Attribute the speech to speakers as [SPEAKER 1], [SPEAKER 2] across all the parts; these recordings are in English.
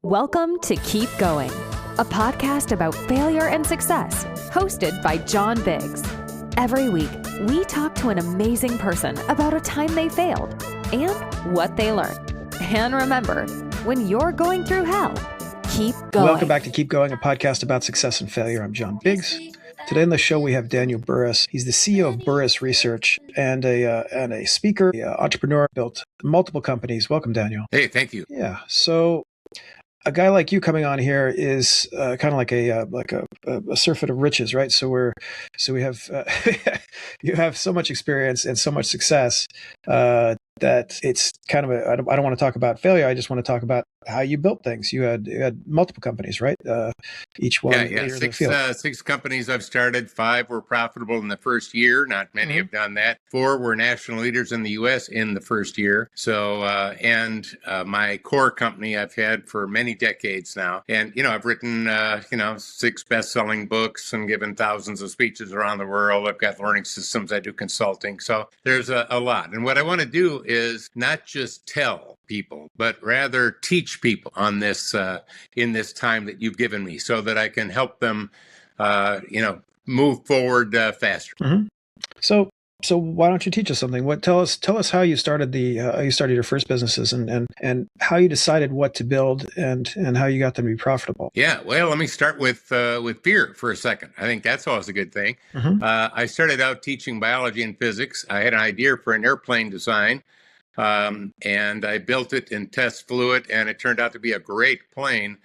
[SPEAKER 1] Welcome to Keep Going, a podcast about failure and success, hosted by John Biggs. Every week, we talk to an amazing person about a time they failed and what they learned. And remember, when you're going through hell, keep going.
[SPEAKER 2] Welcome back to Keep Going, a podcast about success and failure. I'm John Biggs. Today on the show, we have Daniel Burrus. He's the CEO of Burrus Research and a speaker, entrepreneur, built multiple companies. Welcome, Daniel.
[SPEAKER 3] Hey, thank you.
[SPEAKER 2] Yeah. So a guy like you coming on here is kind of like a surfeit of riches, right? So we have you have so much experience and so much success that it's kind of I don't want to talk about failure. I just want to talk about how you built things. You had multiple companies, right? Each one.
[SPEAKER 3] Six companies I've started. 5 were profitable in the first year. Not many have done that. 4 were national leaders in the U.S. in the first year. So, my core company I've had for many decades now. And, I've written, 6 best-selling books and given thousands of speeches around the world. I've got learning systems. I do consulting. So there's a lot. And what I want to do is not just tell people, but rather teach people on this in this time that you've given me, so that I can help them, move forward faster.
[SPEAKER 2] Mm-hmm. So why don't you teach us something? Tell us how you started your first businesses and how you decided what to build and how you got them to be profitable.
[SPEAKER 3] Yeah, well, let me start with fear for a second. I think that's always a good thing.
[SPEAKER 2] Mm-hmm.
[SPEAKER 3] I started out teaching biology and physics. I had an idea for an airplane design. And I built it and flew it, and it turned out to be a great plane.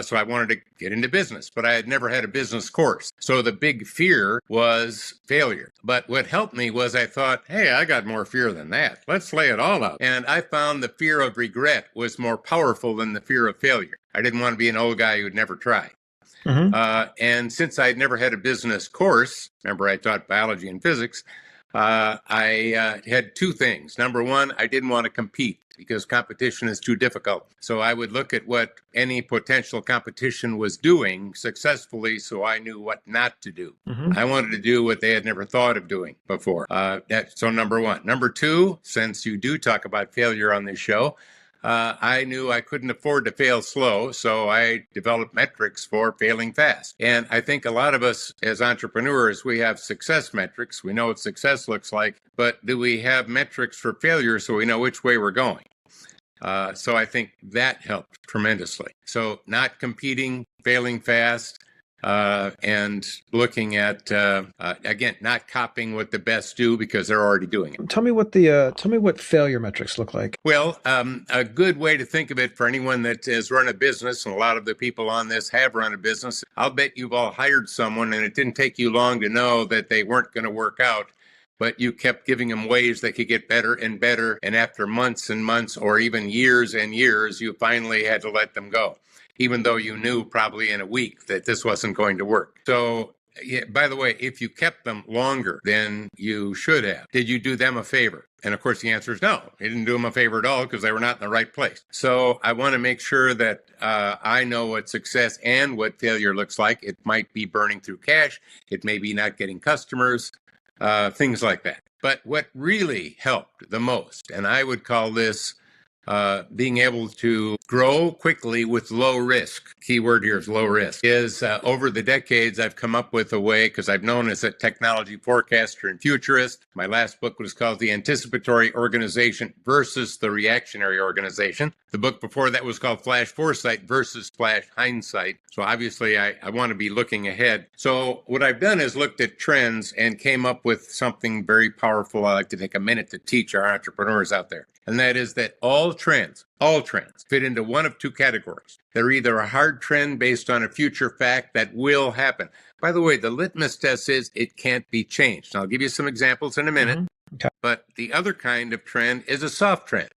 [SPEAKER 3] So I wanted to get into business, but I had never had a business course. So the big fear was failure. But what helped me was I thought, hey, I got more fear than that. Let's lay it all out. And I found the fear of regret was more powerful than the fear of failure. I didn't want to be an old guy who'd never try.
[SPEAKER 2] Mm-hmm.
[SPEAKER 3] And since I'd never had a business course, remember I taught biology and physics, I had 2 things. Number one, I didn't want to compete because competition is too difficult. So I would look at what any potential competition was doing successfully, so I knew what not to do.
[SPEAKER 2] Mm-hmm.
[SPEAKER 3] I wanted to do what they had never thought of doing before. So number one. Number 2, since you do talk about failure on this show, I knew I couldn't afford to fail slow, so I developed metrics for failing fast. And I think a lot of us as entrepreneurs, we have success metrics. We know what success looks like, but do we have metrics for failure so we know which way we're going? So I think that helped tremendously. So not competing, failing fast, and looking at, again, not copying what the best do because they're already doing it.
[SPEAKER 2] Tell me what failure metrics look like.
[SPEAKER 3] Well, a good way to think of it for anyone that has run a business, and a lot of the people on this have run a business, I'll bet you've all hired someone and it didn't take you long to know that they weren't going to work out, but you kept giving them ways they could get better and better. And after months and months, or even years and years, you finally had to let them go, even though you knew probably in a week that this wasn't going to work. So, yeah, by the way, if you kept them longer than you should have, did you do them a favor? And of course, the answer is no. You didn't do them a favor at all because they were not in the right place. So I want to make sure that I know what success and what failure looks like. It might be burning through cash. It may be not getting customers, things like that. But what really helped the most, and I would call this being able to grow quickly with low risk. Key word here is low risk. Is over the decades, I've come up with a way, because I've known as a technology forecaster and futurist. My last book was called The Anticipatory Organization versus the Reactionary Organization. The book before that was called Flash Foresight versus Flash Hindsight. So obviously, I want to be looking ahead. So what I've done is looked at trends and came up with something very powerful I like to take a minute to teach our entrepreneurs out there. And that is that all trends fit into one of 2 categories. They're either a hard trend based on a future fact that will happen. By the way, the litmus test is it can't be changed. And I'll give you some examples in a minute.
[SPEAKER 2] Mm-hmm. Okay.
[SPEAKER 3] But the other kind of trend is a soft trend.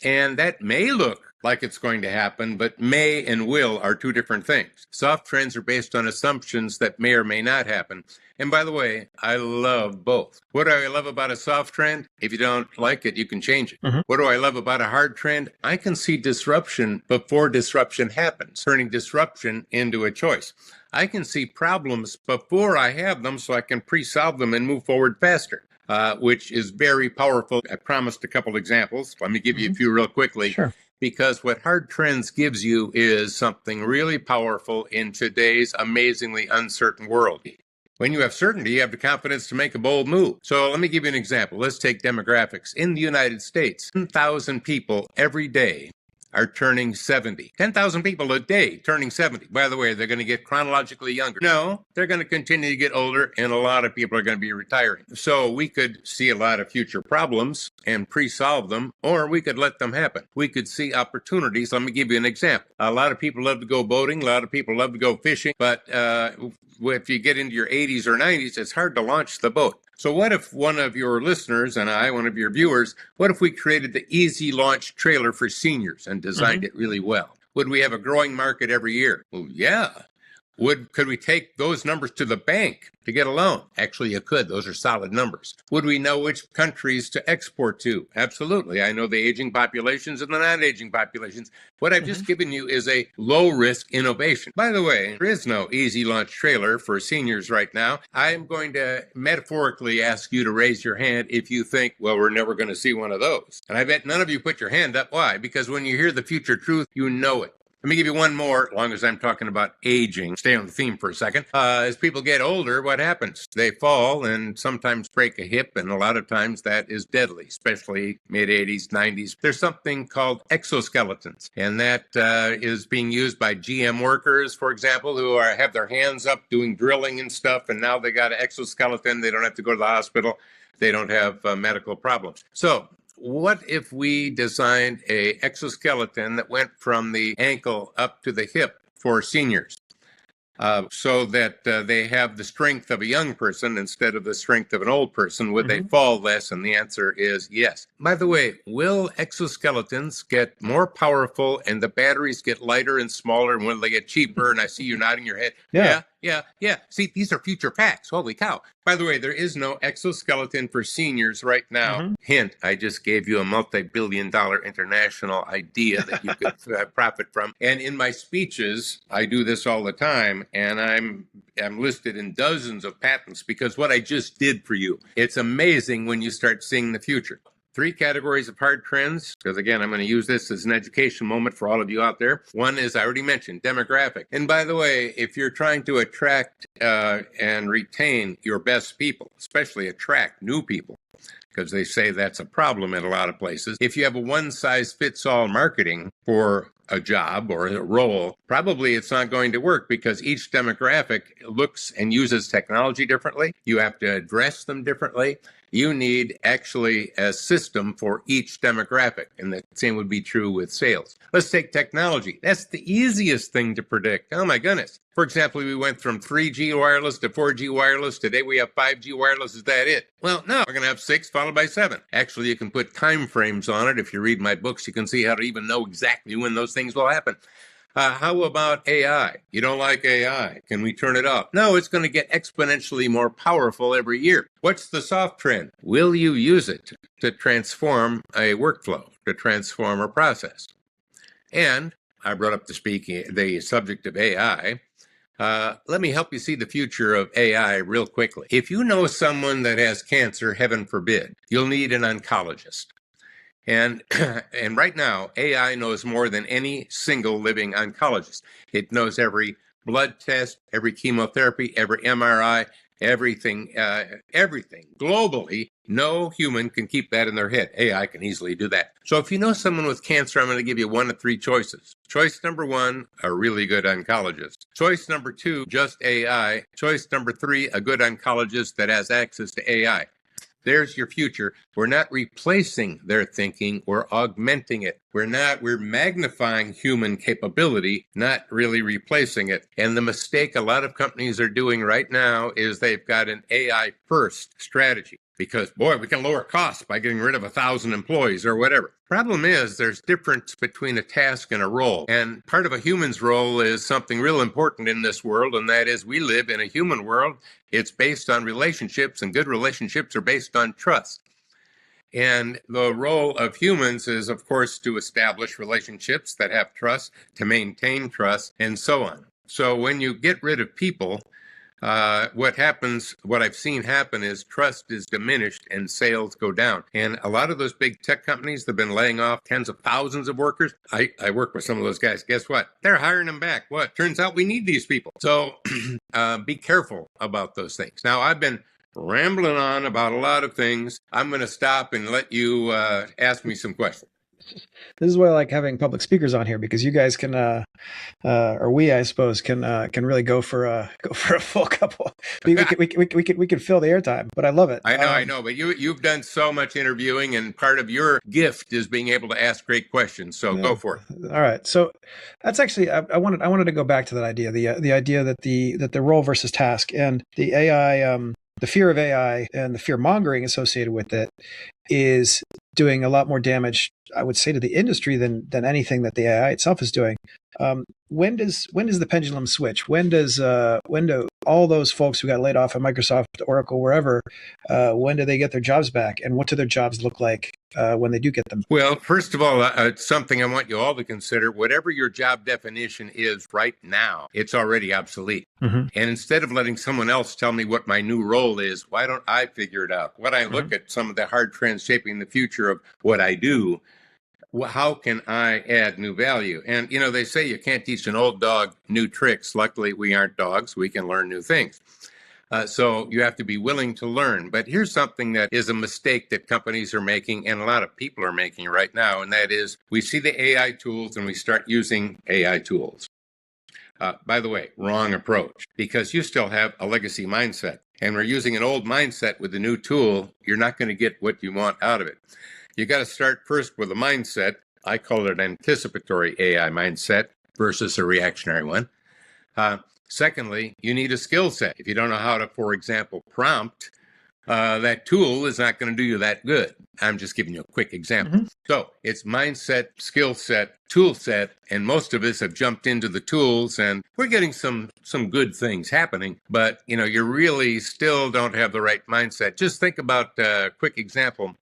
[SPEAKER 3] And that may look like it's going to happen, but may and will are 2 different things. Soft trends are based on assumptions that may or may not happen. And by the way, I love both. What do I love about a soft trend? If you don't like it, you can change it.
[SPEAKER 2] Mm-hmm.
[SPEAKER 3] What do I love about a hard trend? I can see disruption before disruption happens, turning disruption into a choice. I can see problems before I have them so I can pre-solve them and move forward faster. Which is very powerful. I promised a couple examples. Let me give you a few real quickly.
[SPEAKER 2] Sure.
[SPEAKER 3] because what Hard Trends gives you is something really powerful in today's amazingly uncertain world. When you have certainty, you have the confidence to make a bold move. So let me give you an example. Let's take demographics. In the United States, 10,000 people every day are turning 70. 10,000 people a day turning 70. By the way, they're going to get chronologically younger. No, they're going to continue to get older, and a lot of people are going to be retiring. So we could see a lot of future problems and pre-solve them, or we could let them happen. We could see opportunities. Let me give you an example. A lot of people love to go boating. A lot of people love to go fishing. But if you get into your 80s or 90s, it's hard to launch the boat. So what if one of your listeners and one of your viewers, what if we created the easy launch trailer for seniors and designed it really well? Would we have a growing market every year? Well, yeah. Could we take those numbers to the bank to get a loan? Actually, you could. Those are solid numbers. Would we know which countries to export to? Absolutely. I know the aging populations and the non-aging populations. What I've just given you is a low-risk innovation. By the way, there is no easy launch trailer for seniors right now. I'm going to metaphorically ask you to raise your hand if you think, well, we're never going to see one of those. And I bet none of you put your hand up. Why? Because when you hear the future truth, you know it. Let me give you one more, as long as I'm talking about aging. Stay on the theme for a second. As people get older, what happens? They fall and sometimes break a hip, and a lot of times that is deadly, especially mid-80s, 90s. There's something called exoskeletons, and that is being used by GM workers, for example, who have their hands up doing drilling and stuff, and now they got an exoskeleton. They don't have to go to the hospital. They don't have medical problems. So what if we designed a exoskeleton that went from the ankle up to the hip for seniors, so that they have the strength of a young person instead of the strength of an old person? Would they fall less? And the answer is yes. By the way, will exoskeletons get more powerful and the batteries get lighter and smaller, and will they get cheaper? And I see you nodding your head. Yeah. See, these are future facts. Holy cow. By the way, there is no exoskeleton for seniors right now. Hint, I just gave you a multi-billion-dollar international idea that you could profit from. And in my speeches, I do this all the time, and I'm listed in dozens of patents because what I just did for you. It's amazing when you start seeing the future. 3 categories of hard trends, because again, I'm going to use this as an education moment for all of you out there. One is, I already mentioned, demographic. And by the way, if you're trying to attract and retain your best people, especially attract new people, because they say that's a problem in a lot of places. If you have a one-size-fits-all marketing for a job or a role, probably it's not going to work because each demographic looks and uses technology differently. You have to address them differently. You need actually a system for each demographic, and the same would be true with sales. Let's take technology. That's the easiest thing to predict. Oh my goodness. For example, we went from 3G wireless to 4G wireless. Today we have 5G wireless. Is that it? Well, no, we're going to have 6 followed by 7. Actually, you can put time frames on it. If you read my books, you can see how to even know exactly when those things will happen. How about AI? You don't like AI. Can we turn it off? No, it's going to get exponentially more powerful every year. What's the soft trend? Will you use it to transform a workflow, to transform a process? And I brought up the subject of AI. Let me help you see the future of AI real quickly. If you know someone that has cancer, heaven forbid, you'll need an oncologist. And right now, AI knows more than any single living oncologist. It knows every blood test, every chemotherapy, every MRI, everything globally. No human can keep that in their head. AI can easily do that. So if you know someone with cancer, I'm going to give you 1 of 3 choices. Choice number 1, a really good oncologist. Choice number 2, just AI. Choice number 3, a good oncologist that has access to AI. There's your future. We're not replacing their thinking. We're augmenting it. We're magnifying human capability, not really replacing it. And the mistake a lot of companies are doing right now is they've got an AI first strategy. Because, boy, we can lower costs by getting rid of 1,000 employees or whatever. Problem is, there's difference between a task and a role. And part of a human's role is something real important in this world, and that is we live in a human world. It's based on relationships, and good relationships are based on trust. And the role of humans is, of course, to establish relationships that have trust, to maintain trust, and so on. So when you get rid of people, what I've seen happen is trust is diminished and sales go down. And a lot of those big tech companies that have been laying off tens of thousands of workers, I work with some of those guys. Guess what? They're hiring them back. What? Turns out we need these people. So be careful about those things. Now, I've been rambling on about a lot of things. I'm going to stop and let you ask me some questions.
[SPEAKER 2] This is why I like having public speakers on here, because you guys can, or we, I suppose, can really go for a full couple. We could fill the airtime, but I love it.
[SPEAKER 3] I know, but you've done so much interviewing, and part of your gift is being able to ask great questions. So go for it.
[SPEAKER 2] All right, so that's actually I wanted to go back to that idea, the idea that the role versus task and the AI. The fear of AI and the fear mongering associated with it is doing a lot more damage, I would say, to the industry than anything that the AI itself is doing. When does the pendulum switch? When do all those folks who got laid off at Microsoft, Oracle, wherever, when do they get their jobs back? And what do their jobs look like when they do get them?
[SPEAKER 3] Well, first of all, it's something I want you all to consider. Whatever your job definition is right now, it's already obsolete. Mm-hmm. And instead of letting someone else tell me what my new role is, why don't I figure it out? When I look at some of the hard trends shaping the future of what I do, how can I add new value? And, they say you can't teach an old dog new tricks. Luckily, we aren't dogs. We can learn new things. So you have to be willing to learn. But here's something that is a mistake that companies are making and a lot of people are making right now. And that is we see the AI tools and we start using AI tools. By the way, wrong approach, because you still have a legacy mindset. And we're using an old mindset with a new tool. You're not going to get what you want out of it. You got to start first with a mindset. I call it an anticipatory AI mindset versus a reactionary one. Secondly, you need a skill set. If you don't know how to, for example, prompt, that tool is not going to do you that good. I'm just giving you a quick example. Mm-hmm. So it's mindset, skill set, tool set, and most of us have jumped into the tools and we're getting some good things happening, but you really still don't have the right mindset. Just think about a quick example.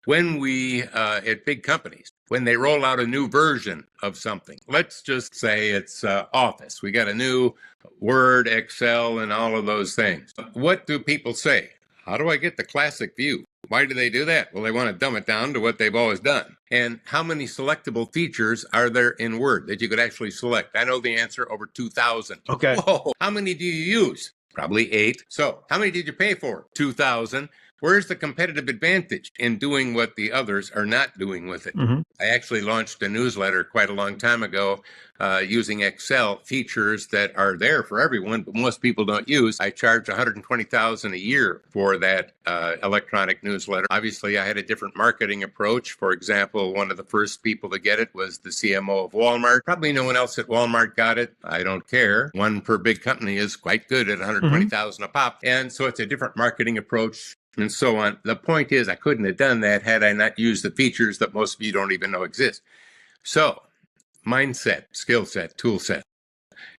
[SPEAKER 3] When we, at big companies, when they roll out a new version of something, let's just say it's Office. We got a new Word, Excel, and all of those things. What do people say? How do I get the classic view? Why do they do that? Well, they want to dumb it down to what they've always done. And how many selectable features are there in Word that you could actually select? I know the answer, over 2,000.
[SPEAKER 2] Okay.
[SPEAKER 3] Whoa. How many do you use? Probably 8. So how many did you pay for? 2,000. Where's the competitive advantage in doing what the others are not doing with it? Mm-hmm. I actually launched a newsletter quite a long time ago using Excel, features that are there for everyone, but most people don't use. I charge $120,000 a year for that electronic newsletter. Obviously, I had a different marketing approach. For example, one of the first people to get it was the CMO of Walmart. Probably no one else at Walmart got it. I don't care. One per big company is quite good at $120,000 a pop. And so it's a different marketing approach, and so on. The point is, I couldn't have done that had I not used the features that most of you don't even know exist. So, mindset, skill set, tool set.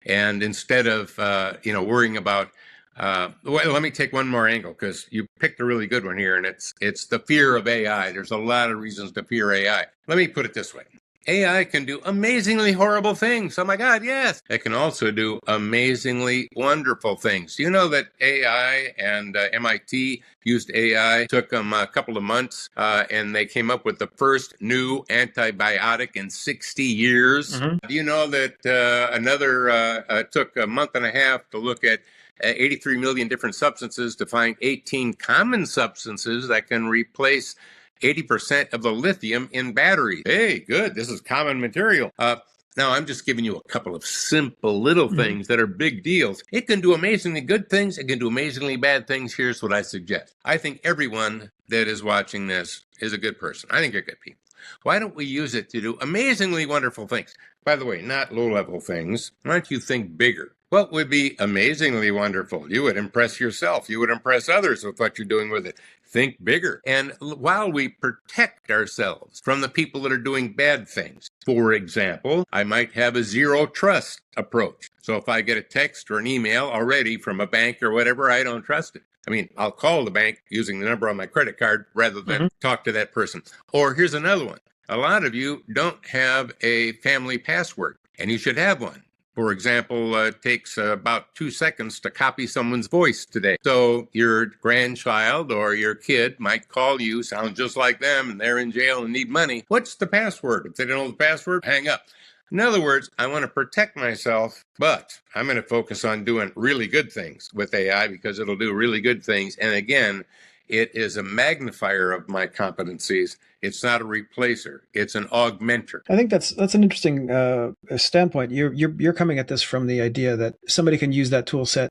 [SPEAKER 3] And instead of, worrying about, let me take one more angle, because you picked a really good one here, and it's the fear of AI. There's a lot of reasons to fear AI. Let me put it this way. AI can do amazingly horrible things. Oh my God, yes. It can also do amazingly wonderful things. You know that AI and MIT used AI, took them a couple of months, and they came up with the first new antibiotic in 60 years. Mm-hmm. Do you know that another took a month and a half to look at 83 million different substances to find 18 common substances that can replace 80% of the lithium in batteries. Hey, good. This is common material. Now, I'm just giving you a couple of simple little things that are big deals. It can do amazingly good things. It can do amazingly bad things. Here's what I suggest. I think everyone that is watching this is a good person. I think they're good people. Why don't we use it to do amazingly wonderful things? By the way, not low-level things. Why don't you think bigger? What would be amazingly wonderful? You would impress yourself. You would impress others with what you're doing with it. Think bigger. And while we protect ourselves from the people that are doing bad things, for example, I might have a zero trust approach. So if I get a text or an email already from a bank or whatever, I don't trust it. I mean, I'll call the bank using the number on my credit card rather than talk to that person. Or here's another one. A lot of you don't have a family password, and you should have one. For example, it takes about 2 seconds to copy someone's voice today. So your grandchild or your kid might call you, sound just like them, and they're in jail and need money. What's the password? If they don't know the password, hang up. In other words, I want to protect myself, but I'm going to focus on doing really good things with AI because it'll do really good things. And again, it is a magnifier of my competencies. It's not a replacer. It's an augmenter.
[SPEAKER 2] I think that's an interesting standpoint. You're coming at this from the idea that somebody can use that tool set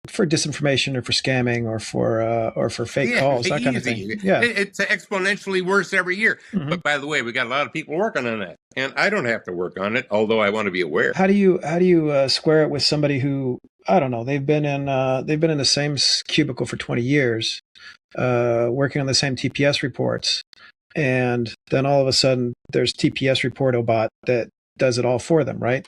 [SPEAKER 2] for disinformation or for scamming or for fake calls, that kind of thing. Yeah,
[SPEAKER 3] it's exponentially worse every year.
[SPEAKER 2] Mm-hmm.
[SPEAKER 3] But by the way, we got a lot of people working on that, and I don't have to work on it, although I want to be aware.
[SPEAKER 2] How do you square it with somebody who, I don't know, they've been in the same cubicle for 20 years, working on the same TPS reports, and then all of a sudden there's TPS Reportobot that does it all for them, right?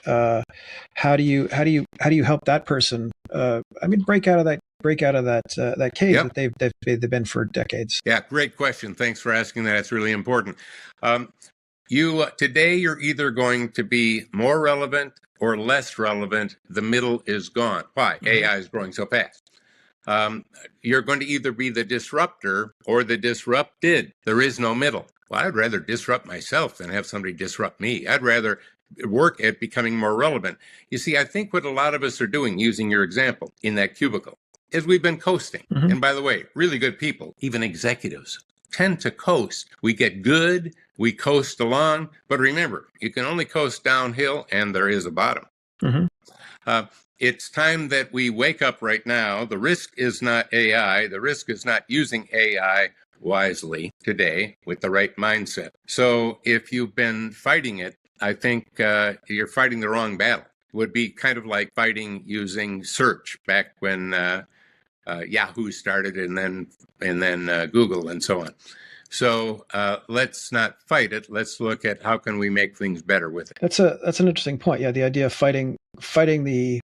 [SPEAKER 2] How do you help that person? Break out of that cage
[SPEAKER 3] Yep.
[SPEAKER 2] that they've been for decades.
[SPEAKER 3] Yeah, great question. Thanks for asking that. It's really important. Today you're either going to be more relevant or less relevant. The middle is gone. Why?
[SPEAKER 2] Mm-hmm.
[SPEAKER 3] AI is growing so fast. You're going to either be the disruptor or the disrupted. There is no middle. Well, I'd rather disrupt myself than have somebody disrupt me. I'd rather work at becoming more relevant. You see, I think what a lot of us are doing, using your example in that cubicle, is we've been coasting.
[SPEAKER 2] Mm-hmm.
[SPEAKER 3] And by the way, really good people, even executives, tend to coast. We get good, we coast along, but remember, you can only coast downhill and there is a bottom.
[SPEAKER 2] Mm-hmm.
[SPEAKER 3] It's time that we wake up right now. The risk is not AI. The risk is not using AI wisely today with the right mindset. So if you've been fighting it, I think you're fighting the wrong battle. It would be kind of like fighting using search back when Yahoo started and then Google and so on. So let's not fight it. Let's look at how can we make things better with it.
[SPEAKER 2] That's an interesting point. Yeah, the idea of fighting the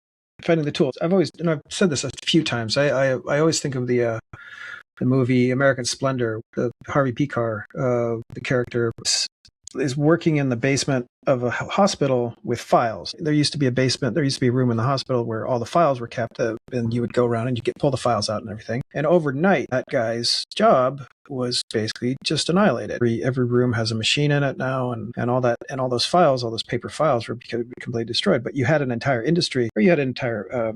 [SPEAKER 2] tools. I've said this a few times. I always think of the movie American Splendor. The Harvey Pekar, the character, is working in the basement of a hospital with files. There used to be a room in the hospital where all the files were kept, and you would go around and you pull the files out and everything. And overnight, that guy's job was basically just annihilated. Every room has a machine in it now, and all that, and all those files, all those paper files were completely destroyed. But you had an entire industry, or you had an entire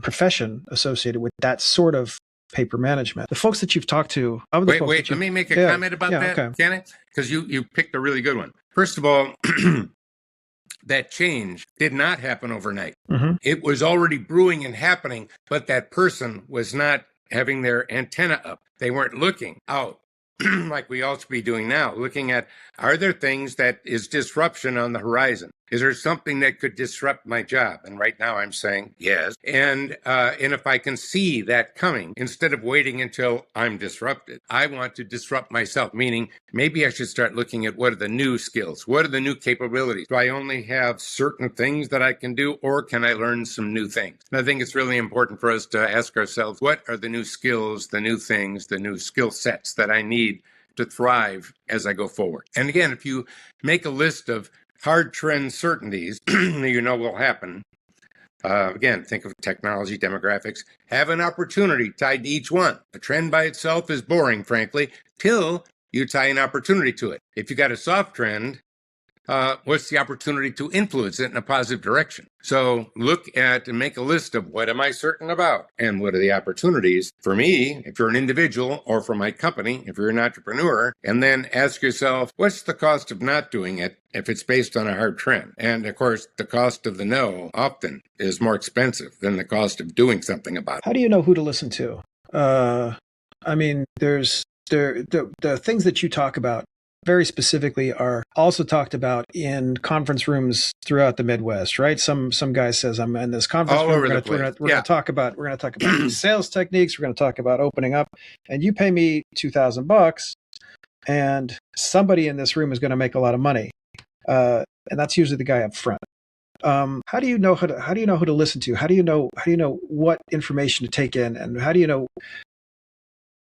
[SPEAKER 2] profession associated with that sort of paper management. The folks that you've talked to...
[SPEAKER 3] Wait, let me make a comment about that, okay. Can I? Because you picked a really good one. First of all, that change did not happen overnight.
[SPEAKER 2] Mm-hmm.
[SPEAKER 3] It was already brewing and happening, but that person was not having their antenna up. They weren't looking out like we all should be doing now, looking at, are there things that is disruption on the horizon? Is there something that could disrupt my job? And right now I'm saying yes. And if I can see that coming, instead of waiting until I'm disrupted, I want to disrupt myself, meaning maybe I should start looking at what are the new skills? What are the new capabilities? Do I only have certain things that I can do, or can I learn some new things? And I think it's really important for us to ask ourselves, what are the new skills, the new things, the new skill sets that I need to thrive as I go forward? And again, if you make a list of hard trend certainties you know will happen. Again, think of technology, demographics. Have an opportunity tied to each one. A trend by itself is boring, frankly, till you tie an opportunity to it. If you got a soft trend, what's the opportunity to influence it in a positive direction? So look at and make a list of what am I certain about and what are the opportunities for me, if you're an individual, or for my company, if you're an entrepreneur, and then ask yourself, what's the cost of not doing it if it's based on a hard trend? And of course, the cost of the no often is more expensive than the cost of doing something about it.
[SPEAKER 2] How do you know who to listen to? There's the things that you talk about very specifically are also talked about in conference rooms throughout the Midwest, right? Some guy says, I'm in this conference room. We're going to talk about sales techniques. We're going to talk about opening up, and you pay me $2,000, and somebody in this room is going to make a lot of money, and that's usually the guy up front. How do you know who to listen to? How do you know what information to take in, and how do you know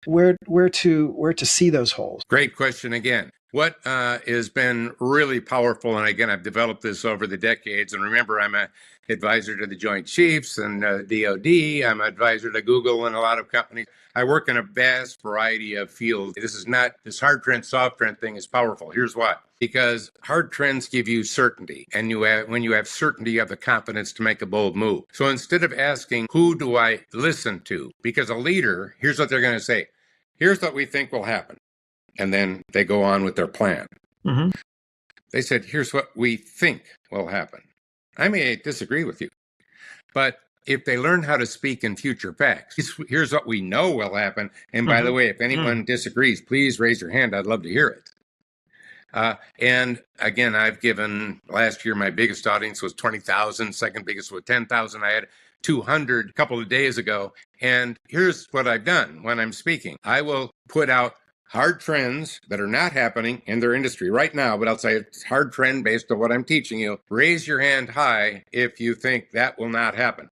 [SPEAKER 2] where to see those holes?
[SPEAKER 3] Great question again. What has been really powerful, and again, I've developed this over the decades, and remember, I'm an advisor to the Joint Chiefs and DOD. I'm an advisor to Google and a lot of companies. I work in a vast variety of fields. This hard trend, soft trend thing is powerful. Here's why. Because hard trends give you certainty, and when you have certainty, you have the confidence to make a bold move. So instead of asking, who do I listen to? Because a leader, here's what they're going to say. Here's what we think will happen. And then they go on with their plan.
[SPEAKER 2] Mm-hmm.
[SPEAKER 3] They said, here's what we think will happen. I may disagree with you, but if they learn how to speak in future facts, here's what we know will happen. And by the way, if anyone disagrees, please raise your hand. I'd love to hear it. And again, I've given last year, my biggest audience was 20,000. Second biggest was 10,000. I had 200 a couple of days ago. And here's what I've done when I'm speaking. I will put out hard trends that are not happening in their industry right now, but I'll say it's hard trend based on what I'm teaching you. Raise your hand high if you think that will not happen.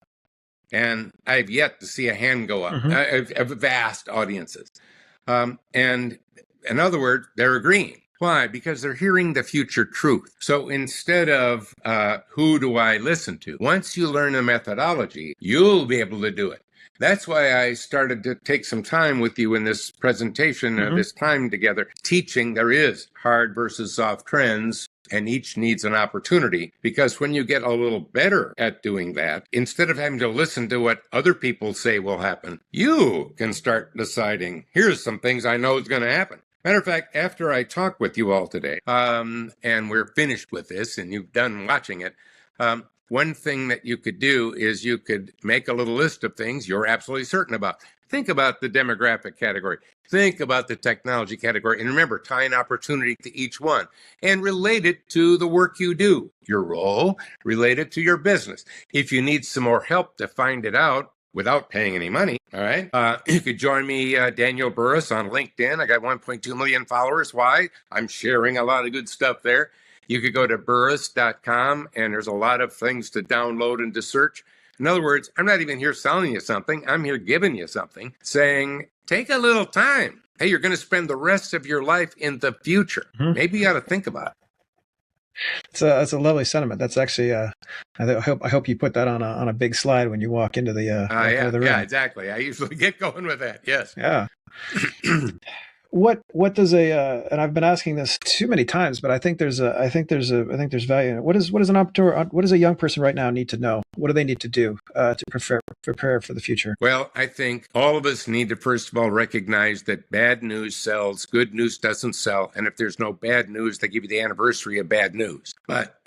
[SPEAKER 3] And I've yet to see a hand go up, of vast audiences. And in other words, they're agreeing. Why? Because they're hearing the future truth. So instead of who do I listen to, once you learn the methodology, you'll be able to do it. That's why I started to take some time with you in this presentation, this time together, teaching there is hard versus soft trends, and each needs an opportunity. Because when you get a little better at doing that, instead of having to listen to what other people say will happen, you can start deciding, here's some things I know is going to happen. Matter of fact, after I talk with you all today, and we're finished with this, and you've done watching it, one thing that you could do is you could make a little list of things you're absolutely certain about. Think about the demographic category. Think about the technology category. And remember, tie an opportunity to each one and relate it to the work you do, your role, relate it to your business. If you need some more help to find it out without paying any money, all right, you could join me, Daniel Burrus, on LinkedIn. I got 1.2 million followers. Why? I'm sharing a lot of good stuff there. You could go to burrus.com, and there's a lot of things to download and to search. In other words, I'm not even here selling you something. I'm here giving you something, saying, take a little time. Hey, you're going to spend the rest of your life in the future. Maybe you ought to think about it.
[SPEAKER 2] That's a lovely sentiment. That's actually, I hope you put that on a big slide when you walk into the room.
[SPEAKER 3] Yeah, exactly. I usually get going with that. Yes.
[SPEAKER 2] Yeah. What does and I've been asking this too many times, but I think there's value in it. What does a young person right now need to know? What do they need to do to prepare for the future?
[SPEAKER 3] Well, I think all of us need to first of all recognize that bad news sells, good news doesn't sell, and if there's no bad news, they give you the anniversary of bad news. But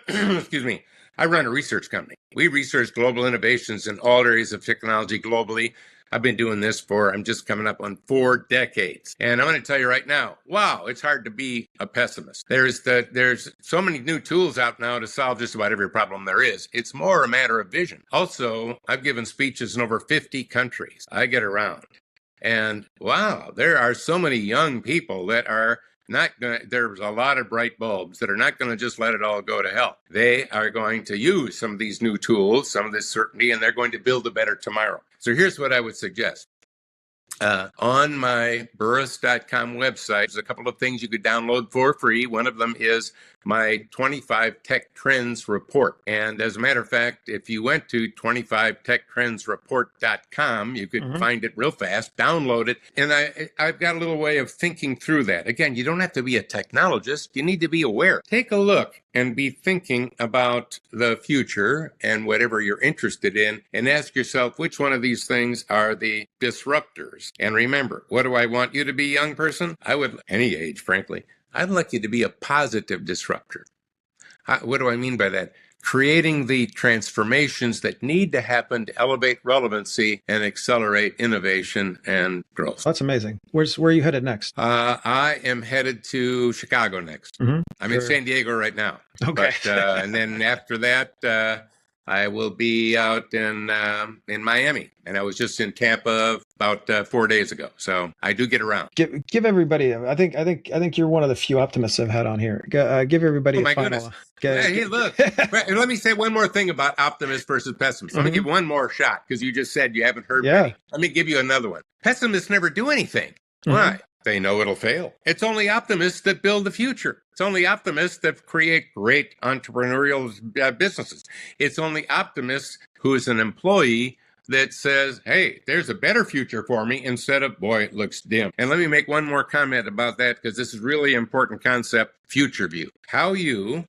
[SPEAKER 3] excuse me, I run a research company. We research global innovations in all areas of technology globally. I've been doing this I'm just coming up on 4 decades. And I'm going to tell you right now, wow, it's hard to be a pessimist. There's so many new tools out now to solve just about every problem there is. It's more a matter of vision. Also, I've given speeches in over 50 countries. I get around. And wow, there are so many young people that are there's a lot of bright bulbs that are not going to just let it all go to hell. They are going to use some of these new tools, some of this certainty, and they're going to build a better tomorrow. So here's what I would suggest. On my burrus.com website, there's a couple of things you could download for free. One of them is my 25 Tech Trends Report. And as a matter of fact, if you went to 25techtrendsreport.com, you could find it real fast, download it. And I've got a little way of thinking through that. Again, you don't have to be a technologist. You need to be aware. Take a look and be thinking about the future and whatever you're interested in, and ask yourself which one of these things are the disruptors. And remember, what do I want you to be, young person? I would, any age, frankly, I'd like you to be a positive disruptor. What do I mean by that? Creating the transformations that need to happen to elevate relevancy and accelerate innovation and growth.
[SPEAKER 2] That's amazing. Where are you headed next?
[SPEAKER 3] I am headed to Chicago next. I'm in San Diego right now.
[SPEAKER 2] Okay.
[SPEAKER 3] But, and then after that, I will be out in Miami, and I was just in Tampa about 4 days ago. So I do get around.
[SPEAKER 2] Give everybody. I think you're one of the few optimists I've had on here. Give everybody a final.
[SPEAKER 3] Goodness. Hey, look. Let me say one more thing about optimist versus pessimist. Let me give one more shot because you just said you haven't heard.
[SPEAKER 2] Yeah.
[SPEAKER 3] Let me give you another one. Pessimists never do anything. Why? They know it'll fail. It's only optimists that build the future. It's only optimists that create great entrepreneurial businesses. It's only optimists who is an employee that says, hey, there's a better future for me, instead of, boy, it looks dim. And let me make one more comment about that, because this is really important concept, future view. How your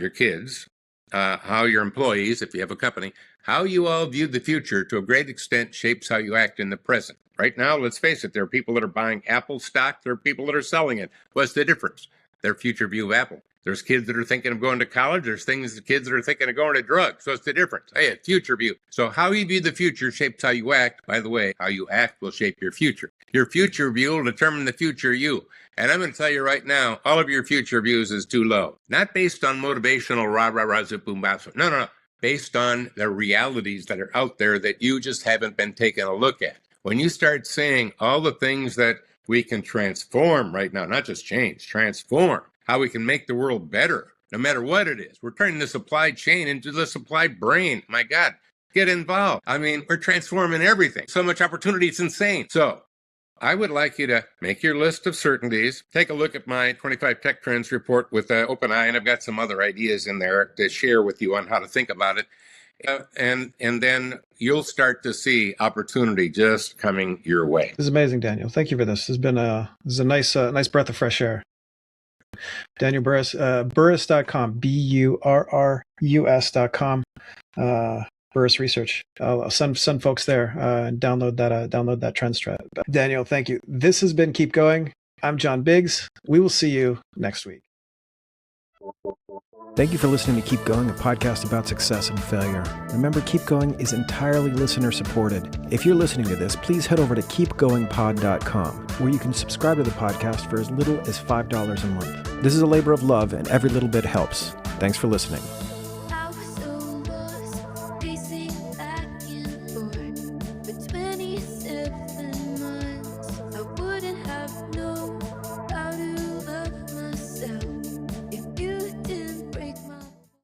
[SPEAKER 3] kids, how your employees, if you have a company, how you all view the future to a great extent shapes how you act in the present. Right now, let's face it, there are people that are buying Apple stock. There are people that are selling it. What's the difference? Their future view of Apple. There's kids that are thinking of going to college. There's kids that are thinking of going to drugs. So what's the difference? Hey, future view. So how you view the future shapes how you act. By the way, how you act will shape your future. Your future view will determine the future you. And I'm going to tell you right now, all of your future views is too low. Not based on motivational rah-rah-rah, zip, boom, bap. No. Based on the realities that are out there that you just haven't been taking a look at. When you start seeing all the things that we can transform right now, not just change, transform, how we can make the world better, no matter what it is. We're turning the supply chain into the supply brain. My God, get involved. I mean, we're transforming everything. So much opportunity, it's insane. So I would like you to make your list of certainties, take a look at my 25 Tech Trends report with an open eye, and I've got some other ideas in there to share with you on how to think about it. And then you'll start to see opportunity just coming your way.
[SPEAKER 2] This is amazing, Daniel. Thank you for this. This has been a nice breath of fresh air. Daniel Burrus, Burrus.com, BURRUS.com, Burrus Research. I'll send folks there and download that trend strat. Daniel, thank you. This has been Keep Going. I'm John Biggs. We will see you next week. Thank you for listening to Keep Going, a podcast about success and failure. Remember, Keep Going is entirely listener supported. If you're listening to this, please head over to keepgoingpod.com, where you can subscribe to the podcast for as little as $5 a month. This is a labor of love, and every little bit helps. Thanks for listening.